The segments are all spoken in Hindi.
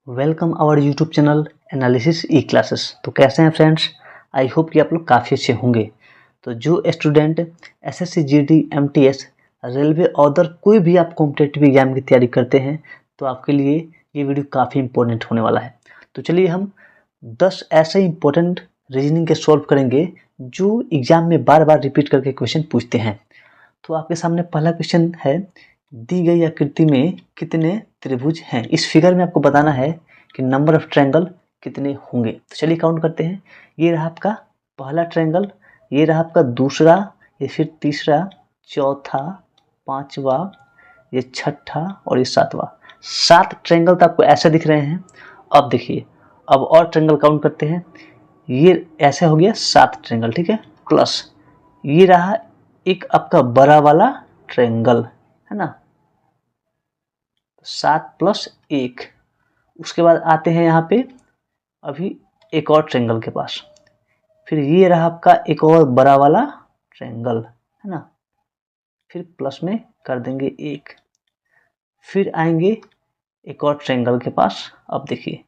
Welcome our YouTube channel analysis E classes. तो कैसे हैं फ्रेंड्स, आई होप कि आप लोग काफ़ी अच्छे होंगे। तो जो student SSC GD MTS railway other कोई भी आप कॉम्पिटेटिव एग्जाम की तैयारी करते हैं तो आपके लिए ये वीडियो काफ़ी इंपॉर्टेंट होने वाला है। तो चलिए हम 10 ऐसे इंपॉर्टेंट रीजनिंग के सॉल्व करेंगे जो एग्जाम में बार बार रिपीट करके क्वेश्चन पूछते हैं। तो आपके सामने पहला क्वेश्चन है, दी गई आकृति में कितने त्रिभुज हैं। इस फिगर में आपको बताना है कि नंबर ऑफ ट्रायंगल कितने होंगे। तो चलिए काउंट करते हैं। ये रहा आपका पहला ट्रायंगल, ये रहा आपका दूसरा, ये फिर तीसरा, चौथा, पांचवा, ये छठा और ये सातवां। 7 ट्रायंगल तो आपको ऐसे दिख रहे हैं। अब देखिए, अब और ट्रायंगल काउंट करते हैं। ये ऐसे हो गया 7 ट्रायंगल, ठीक है। प्लस ये रहा एक आपका बड़ा वाला ट्रायंगल, है ना, 7 प्लस 1। उसके बाद आते हैं यहाँ पे अभी एक और ट्रायंगल के पास। फिर ये रहा आपका एक और बड़ा वाला ट्रायंगल, है ना, फिर प्लस में कर देंगे 1। फिर आएंगे एक और ट्रायंगल के पास। अब देखिए,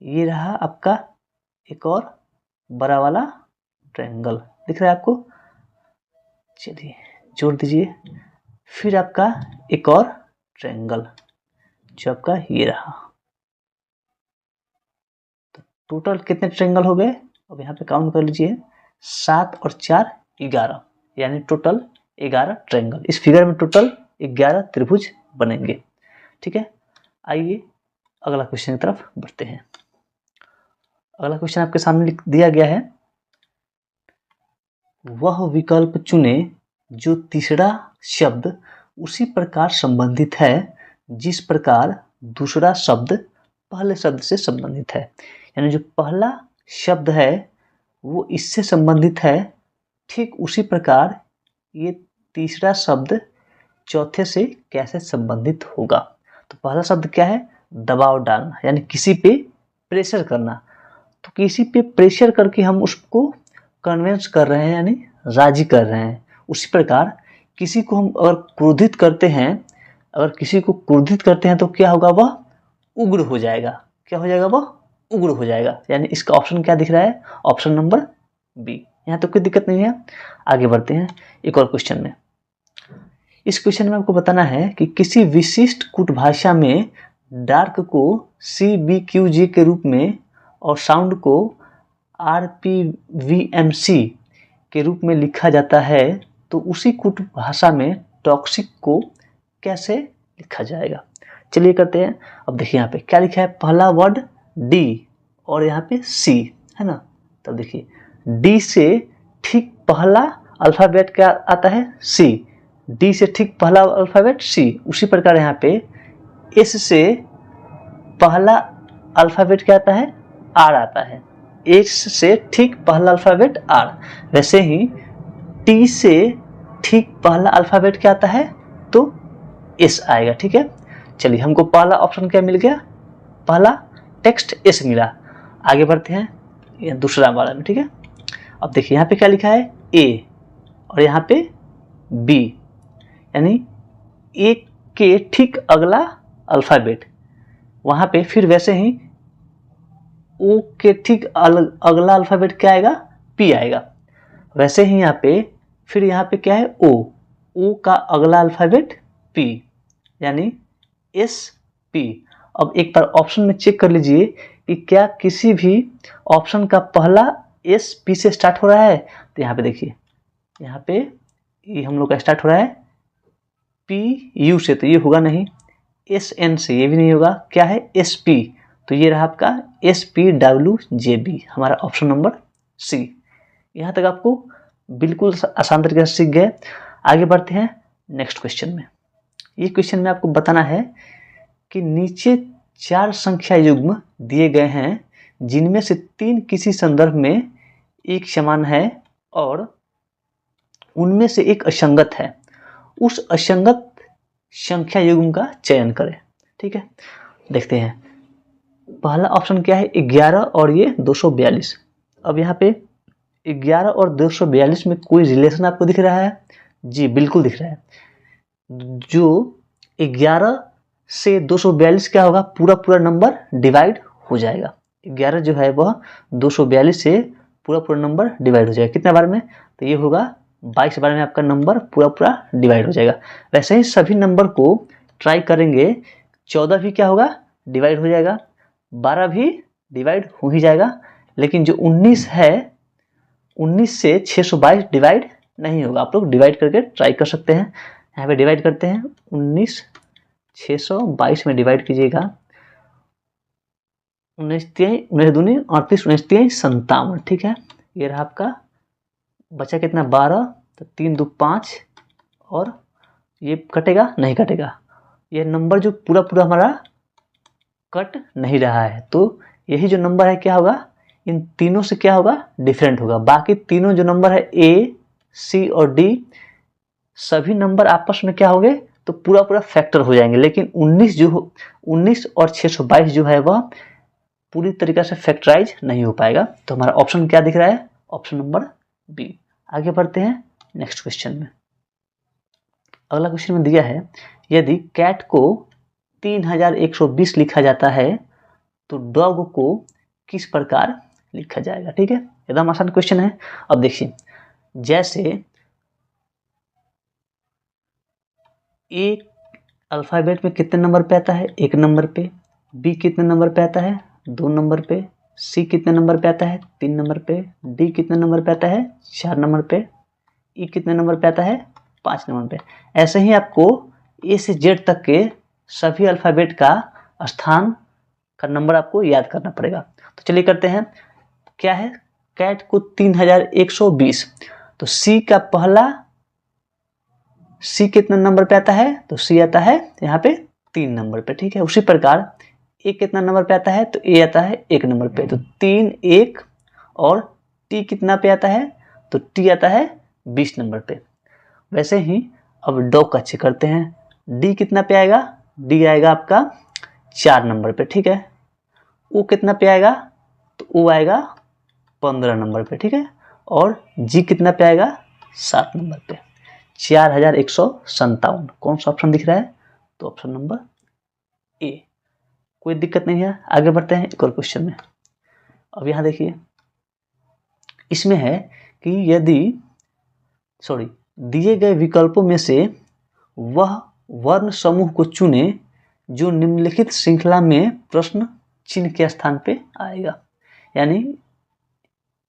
ये रहा आपका एक और बड़ा वाला ट्रायंगल, दिख रहा है आपको। चलिए जोड़ दीजिए। फिर आपका एक और ट्रायंगल जो आपका ये रहा। तो टोटल कितने ट्रायंगल हो गए, अब यहाँ पे काउंट कर लीजिए। 7 और 4 11, यानी टोटल 11 ट्रायंगल। इस फिगर में टोटल 11 त्रिभुज बनेंगे, ठीक है। आइए अगला क्वेश्चन की तरफ बढ़ते हैं। अगला क्वेश्चन आपके सामने दिया गया है, वह विकल्प चुने जो तीसरा शब्द उसी प्रकार संबंधित है जिस प्रकार दूसरा शब्द पहले शब्द से संबंधित है। यानी जो पहला शब्द है वो इससे संबंधित है, ठीक उसी प्रकार ये तीसरा शब्द चौथे से कैसे संबंधित होगा। तो पहला शब्द क्या है, दबाव डालना, यानी किसी पे प्रेशर करना। तो किसी पे प्रेशर करके हम उसको कन्विंस कर रहे हैं, यानी राजी कर रहे हैं। उसी प्रकार किसी को हम अगर क्रोधित करते हैं, अगर किसी को क्रोधित करते हैं तो क्या होगा, वह उग्र हो जाएगा। क्या हो जाएगा, वह उग्र हो जाएगा। यानी इसका ऑप्शन क्या दिख रहा है, ऑप्शन नंबर बी। यहाँ तो कोई दिक्कत नहीं है। आगे बढ़ते हैं एक और क्वेश्चन में। इस क्वेश्चन में आपको बताना है कि किसी विशिष्ट कूट भाषा में डार्क को CBQJ के रूप में और साउंड को RPVMC के रूप में लिखा जाता है, तो उसी कूट भाषा में टॉक्सिक को कैसे लिखा जाएगा। चलिए करते हैं। अब देखिए यहाँ पे क्या लिखा है, पहला वर्ड D और यहाँ पे C, है ना। तब देखिए D से ठीक पहला अल्फाबेट क्या आता है, C। D से ठीक पहला अल्फाबेट C। उसी प्रकार यहाँ पे S से पहला अल्फाबेट क्या आता है, R आता है। S से ठीक पहला अल्फाबेट R। वैसे ही T से ठीक पहला अल्फाबेट क्या आता है, तो S आएगा, ठीक है। चलिए हमको पहला ऑप्शन क्या मिल गया, पहला टेक्स्ट S मिला। आगे बढ़ते हैं ये दूसरा वाला में, ठीक है। अब देखिए यहाँ पे क्या लिखा है, A और यहाँ पे B, यानी A के ठीक अगला अल्फाबेट, वहाँ पे फिर वैसे ही O के ठीक अगला अल्फाबेट क्या आएगा, P आएगा। वैसे ही यहाँ पे फिर यहाँ पे क्या है, O का अगला अल्फाबेट P, यानी SP। अब एक बार ऑप्शन में चेक कर लीजिए कि क्या किसी भी ऑप्शन का पहला SP से स्टार्ट हो रहा है। तो यहाँ पे देखिए, यहाँ पे ये हम लोग का स्टार्ट हो रहा है PU से, तो ये होगा नहीं। SN से ये भी नहीं होगा। क्या है, SP, तो ये रहा आपका SPWJB, हमारा ऑप्शन नंबर C। यहाँ तक आपको बिल्कुल आसान तरीके से सीख गए। आगे बढ़ते हैं नेक्स्ट क्वेश्चन में। ये क्वेश्चन में आपको बताना है कि नीचे 4 संख्या युग्म दिए गए हैं जिनमें से 3 किसी संदर्भ में एक समान है और उनमें से एक असंगत है। उस असंगत संख्या युग्म का चयन करें, ठीक है। देखते हैं पहला ऑप्शन क्या है, 11 और ये 242। अब यहाँ पे 11 और 242 में कोई रिलेशन आपको दिख रहा है, जी बिल्कुल दिख रहा है। जो 11 से 242 क्या होगा, पूरा पूरा नंबर डिवाइड हो जाएगा। 11 जो है वह 242 से पूरा पूरा नंबर डिवाइड हो जाएगा। कितना बार में, तो ये होगा 22 बार में आपका नंबर पूरा पूरा डिवाइड हो जाएगा। वैसे ही सभी नंबर को ट्राई करेंगे। 14 भी क्या होगा, डिवाइड हो जाएगा। 12 भी डिवाइड हो ही जाएगा। लेकिन जो 19 है, 19 से 622 डिवाइड नहीं होगा। आप लोग डिवाइड करके ट्राई कर सकते हैं। यहाँ पे डिवाइड करते हैं, 19 622 में डिवाइड कीजिएगा। 19 दूनी 38, 19 तिहाई 57। ठीक है, ये रहा आपका। बचा कितना, 12, तो 3 2 5, और ये कटेगा नहीं कटेगा। ये नंबर जो पूरा पूरा हमारा कट नहीं रहा है, तो यही जो नंबर है क्या होगा, इन तीनों से क्या होगा, डिफरेंट होगा। बाकी तीनों जो नंबर है ए, सी और डी, सभी नंबर आपस में क्या होंगे, तो पूरा पूरा फैक्टर हो जाएंगे। लेकिन 19 और 622 जो है वह पूरी तरीके से फैक्टराइज नहीं हो पाएगा। तो हमारा ऑप्शन क्या दिख रहा है, ऑप्शन नंबर बी। आगे बढ़ते हैं नेक्स्ट क्वेश्चन में। अगला क्वेश्चन में दिया है, यदि कैट को 3120 लिखा जाता है तो डॉग को किस प्रकार लिखा जाएगा। ठीक है, एकदम आसान क्वेश्चन है। अब देखिए, जैसे ए अल्फाबेट में कितने नंबर पे आता है, 1 नंबर पे। बी कितने नंबर पे आता है, 2 नंबर पे। सी कितने नंबर पे आता है, 3 नंबर पे। डी कितने नंबर पे आता है, 4 नंबर पे। ई कितने नंबर पे आता है, 5 नंबर पे। ऐसे ही आपको ए से जेड तक के सभी अल्फाबेट का स्थान का नंबर आपको याद करना पड़ेगा। तो चलिए करते हैं। क्या है, कैट को 3120, तो सी का पहला, सी कितने नंबर पे आता है, तो सी आता है यहाँ पे 3 नंबर पे। ठीक है, उसी प्रकार ए कितना नंबर पे आता है, तो ए आता है 1 नंबर पे। तो 3 1, और टी कितना पे आता है, तो टी आता है 20 नंबर पे। वैसे ही अब डॉग का चेक करते हैं। डी कितना पे आएगा, डी आएगा आपका 4 नंबर पे। ठीक है, ओ कितना पे आएगा, तो ओ आएगा 15 नंबर पे। ठीक है, और जी कितना पे आएगा, 7 नंबर पे। 4157। कौन सा ऑप्शन दिख रहा है, तो ऑप्शन नंबर ए। कोई दिक्कत नहीं है। आगे बढ़ते हैं एक और क्वेश्चन में। अब यहाँ देखिए, इसमें है कि यदि दिए गए विकल्पों में से वह वर्ण समूह को चुने जो निम्नलिखित श्रृंखला में प्रश्न चिन्ह के स्थान पे आएगा। यानी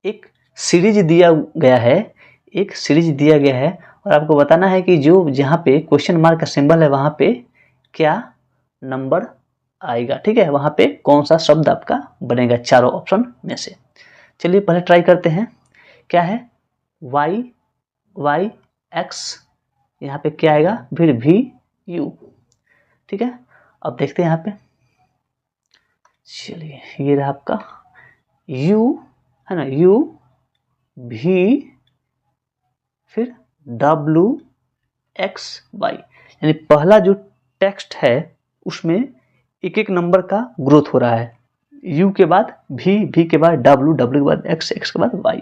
एक सीरीज दिया गया है, एक सीरीज दिया गया है, और आपको बताना है कि जो जहाँ पे क्वेश्चन मार्क का सिंबल है वहाँ पे क्या नंबर आएगा। ठीक है, वहाँ पे कौन सा शब्द आपका बनेगा चारों ऑप्शन में से। चलिए पहले ट्राई करते हैं। क्या है, वाई वाई एक्स, यहाँ पे क्या आएगा, फिर वी यू। ठीक है, अब देखते हैं यहाँ पे। चलिए, ये रहा आपका यू है ना, यू भी, फिर डब्ल्यू एक्स वाई। यानी पहला जो टेक्स्ट है उसमें एक एक नंबर का ग्रोथ हो रहा है। यू के बाद भी के बाद डब्ल्यू, डब्ल्यू के बाद एक्स, एक्स के बाद वाई।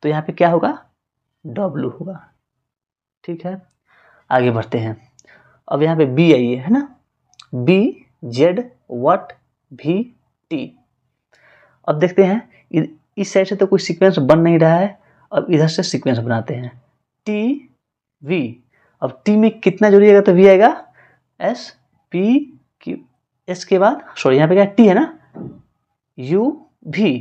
तो यहाँ पे क्या होगा, डब्ल्यू होगा। ठीक है, आगे बढ़ते हैं। अब यहाँ पे बी आई है ना, बी जेड वट भी टी। अब देखते हैं, इस साइड से तो कोई सीक्वेंस बन नहीं रहा है। अब इधर से सीक्वेंस बनाते हैं, टी वी। अब टी में कितना जोड़िएगा, तो वी आएगा एस पी क्यू। एस के बाद यहाँ पे क्या टी है ना, यू भी,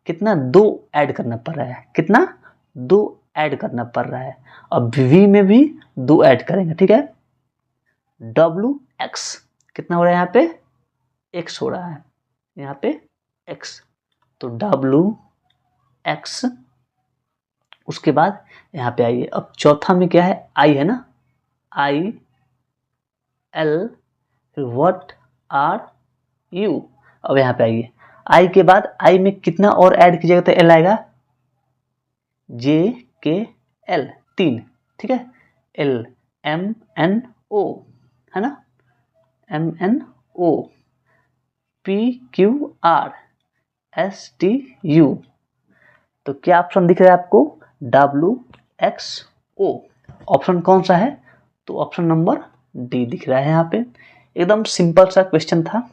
कितना 2 ऐड करना पड़ रहा है, कितना 2 ऐड करना पड़ रहा है। अब वी में भी 2 ऐड करेंगे। ठीक है, डब्ल्यू एक्स कितना हो रहा है, यहाँ पे एक्स हो रहा है, यहाँ पे एक्स, तो डब्ल्यू एक्स। उसके बाद यहाँ पे आइए, अब चौथा में क्या है, आई है ना, आई एल, फिर व्हाट आर यू। अब यहाँ पे आइए, आई के बाद आई में कितना और ऐड कीजिएगा, तो एल आएगा, जे के एल 3। ठीक है, एल एम एन ओ है ना, M N O, P Q R S T U. तो क्या ऑप्शन दिख रहा है आपको, डब्ल्यू एक्स ओ। ऑप्शन कौन सा है, तो ऑप्शन नंबर डी दिख रहा है यहाँ पे। एकदम सिंपल सा क्वेश्चन था।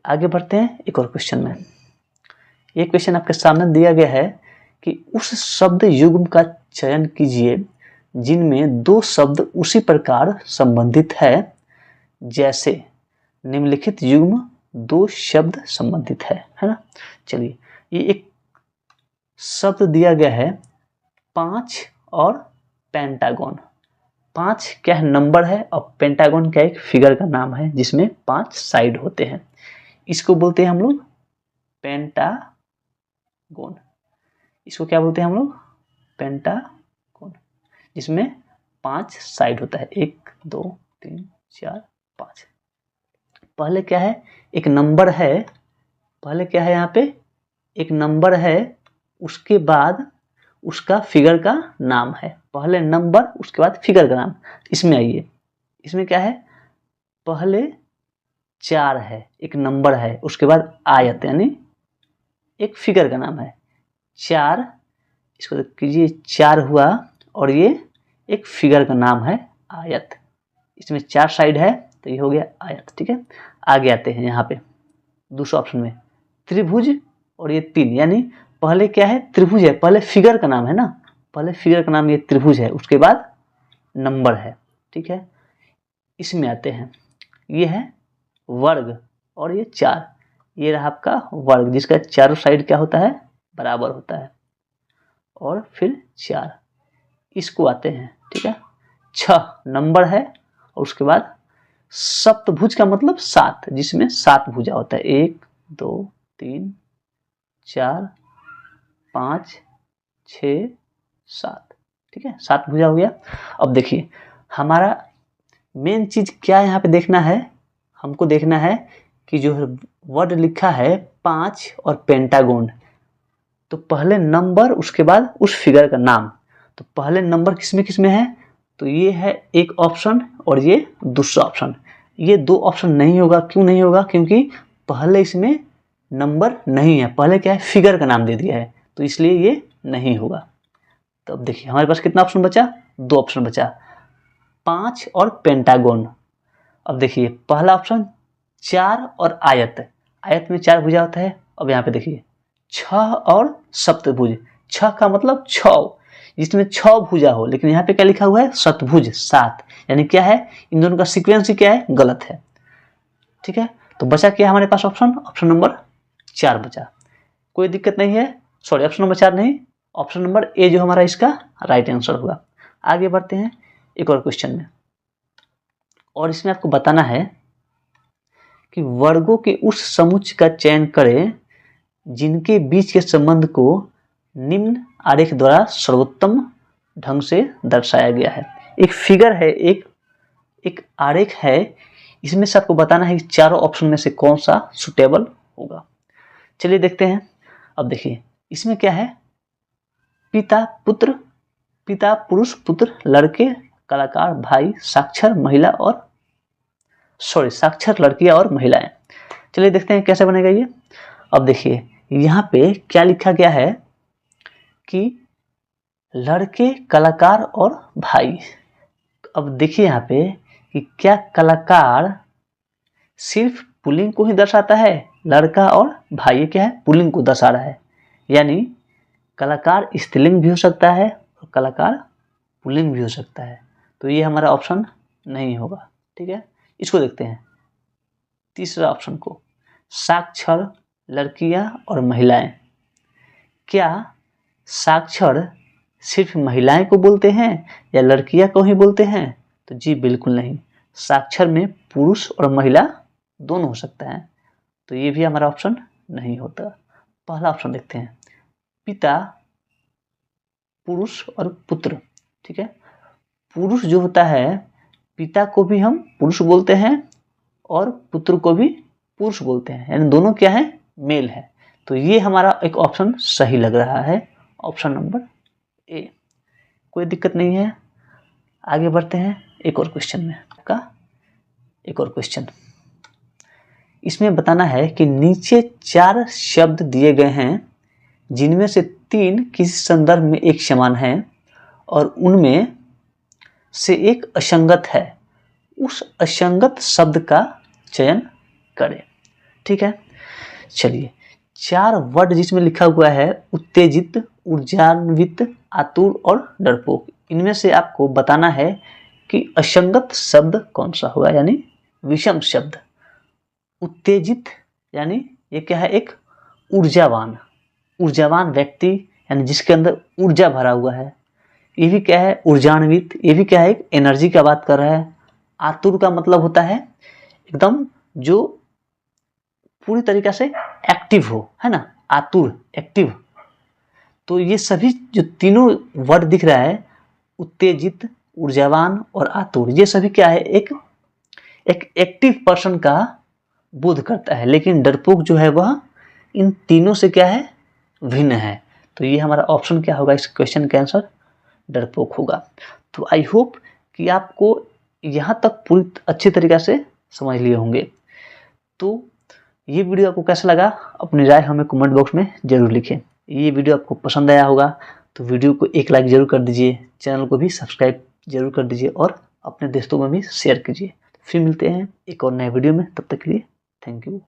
आगे बढ़ते हैं एक और क्वेश्चन में। ये क्वेश्चन आपके सामने दिया गया है कि उस शब्द युग्म का चयन कीजिए जिनमें दो शब्द उसी प्रकार संबंधित है जैसे निम्नलिखित युग्म दो शब्द संबंधित है ना। चलिए, ये एक शब्द दिया गया है 5 और पेंटागन। 5 क्या है, नंबर है, और पेंटागन क्या एक फिगर का नाम है जिसमें 5 साइड होते हैं। इसको बोलते हैं हम लोग पेंटागन। इसको क्या बोलते हैं हम लोग, पेंटागन, जिसमें 5 साइड होता है, 1 2 3 4 5। पहले क्या है, एक नंबर है, पहले क्या है यहाँ पे एक नंबर है, उसके बाद उसका फिगर का नाम है। पहले नंबर उसके बाद फिगर का नाम। इसमें आइए, इसमें क्या है, पहले 4 है, एक नंबर है, उसके बाद आयत यानी एक फिगर का नाम है 4। इसको कीजिए 4 हुआ, और ये एक फिगर का नाम है आयत। इसमें 4 साइड है तो ये हो गया आयत। ठीक है, आगे आते हैं यहाँ पे दूसरा ऑप्शन में त्रिभुज, और ये 3, यानी पहले क्या है, त्रिभुज है, पहले फिगर का नाम है ना, पहले फिगर का नाम ये त्रिभुज है, उसके बाद नंबर है। ठीक है, इसमें आते हैं, ये है वर्ग, और ये 4, ये रहा आपका वर्ग जिसका चारों साइड क्या होता है, बराबर होता है, और फिर 4। इसको आते हैं, ठीक है, 6 नंबर है, और उसके बाद सप्तभुज का मतलब 7, जिसमें 7 भुजा होता है, 1 2 3 4 5 6 7। ठीक है, 7 भुजा हो गया। अब देखिए हमारा मेन चीज क्या यहाँ पे देखना है, हमको देखना है कि जो वर्ड लिखा है 5 और पेंटागन, तो पहले नंबर उसके बाद उस फिगर का नाम। तो पहले नंबर किसमें किसमें है, तो ये है एक ऑप्शन और ये दूसरा ऑप्शन। ये 2 ऑप्शन नहीं होगा, क्यों नहीं होगा, क्योंकि पहले इसमें नंबर नहीं है, पहले क्या है फिगर का नाम दे दिया है, तो इसलिए ये नहीं होगा। तो अब देखिए हमारे पास कितना ऑप्शन बचा, 2 ऑप्शन बचा, 5 और पेंटागन। अब देखिए पहला ऑप्शन 4 और आयत, आयत में 4 भुजा होता है। अब यहाँ पे देखिए 6 और सप्तभुज, 6 का मतलब 6, जिसमें 6 भुजा हो, लेकिन यहाँ पे क्या लिखा हुआ है, सतभुज 7, यानी क्या है, इन दोनों का सीक्वेंस ही क्या है, गलत है। ठीक है, तो बचा क्या हमारे पास ऑप्शन, ऑप्शन नंबर 4 बचा। कोई दिक्कत नहीं है, सॉरी ऑप्शन नंबर 4 नहीं, ऑप्शन नंबर ए जो हमारा इसका राइट आंसर होगा। आगे बढ़ते हैं एक और क्वेश्चन में, और इसमें आपको बताना है कि वर्गों के उस समुच्चय का चयन करें जिनके बीच के संबंध को निम्न आरेख द्वारा सर्वोत्तम ढंग से दर्शाया गया है। एक फिगर है, एक आरेख है, इसमें से आपको बताना है कि चारों ऑप्शन में से कौन सा सुटेबल होगा। चलिए देखते हैं। अब देखिए इसमें क्या है, पिता पुत्र, पिता पुरुष, पुत्र लड़के, कलाकार भाई, साक्षर महिला और साक्षर लड़कियां और महिलाएं। चलिए देखते हैं कैसे बनेगा ये। अब देखिए यहाँ पे क्या लिखा गया है कि लड़के, कलाकार और भाई। अब देखिए यहाँ पे कि क्या कलाकार सिर्फ पुल्लिंग को ही दर्शाता है, लड़का और भाई क्या है, पुल्लिंग को दर्शा रहा है, यानी कलाकार स्त्रीलिंग भी हो सकता है और कलाकार पुल्लिंग भी हो सकता है, तो ये हमारा ऑप्शन नहीं होगा। ठीक है, इसको देखते हैं तीसरा ऑप्शन को, साक्षर लड़कियां और महिलाएं। क्या साक्षर सिर्फ महिलाएं को बोलते हैं या लड़कियां को ही बोलते हैं, तो जी बिल्कुल नहीं, साक्षर में पुरुष और महिला दोनों हो सकता है, तो ये भी हमारा ऑप्शन नहीं होता। पहला ऑप्शन देखते हैं, पिता पुरुष और पुत्र। ठीक है, पुरुष जो होता है, पिता को भी हम पुरुष बोलते हैं और पुत्र को भी पुरुष बोलते हैं, यानी दोनों क्या है, मेल है, तो ये हमारा एक ऑप्शन सही लग रहा है, ऑप्शन नंबर ए। कोई दिक्कत नहीं है, आगे बढ़ते हैं एक और क्वेश्चन में। आपका एक और क्वेश्चन, इसमें बताना है कि नीचे 4 शब्द दिए गए हैं जिनमें से 3 किसी संदर्भ में एक समान हैं और उनमें से एक असंगत है, उस असंगत शब्द का चयन करें। ठीक है, चलिए 4 वर्ड जिसमें लिखा हुआ है उत्तेजित, ऊर्जान्वित, आतुर और डरपोक। इनमें से आपको बताना है कि असंगत शब्द कौन सा होगा, यानी विषम शब्द। उत्तेजित यानी ये क्या है, एक ऊर्जावान व्यक्ति, यानी जिसके अंदर ऊर्जा भरा हुआ है। ये भी क्या है, ऊर्जान्वित, ये भी क्या है, एक एनर्जी का बात कर रहा है। आतुर का मतलब होता है एकदम जो पूरी तरीके से एक्टिव हो, है ना, आतुर, एक्टिव। तो ये सभी जो तीनों वर्ड दिख रहा है, उत्तेजित, ऊर्जावान और आतुर, ये सभी क्या है, एक एक्टिव पर्सन का बोध करता है। लेकिन डरपोक जो है वह इन तीनों से क्या है, भिन्न है। तो ये हमारा ऑप्शन क्या होगा, इस क्वेश्चन का आंसर डरपोक होगा। तो आई होप कि आपको यहाँ तक पूरी अच्छी तरीके से समझ लिए होंगे। तो ये वीडियो आपको कैसा लगा, अपनी राय हमें कमेंट बॉक्स में जरूर लिखें। ये वीडियो आपको पसंद आया होगा तो वीडियो को एक लाइक जरूर कर दीजिए, चैनल को भी सब्सक्राइब जरूर कर दीजिए और अपने दोस्तों में भी शेयर कीजिए। फिर मिलते हैं एक और नए वीडियो में, तब तक के लिए थैंक यू।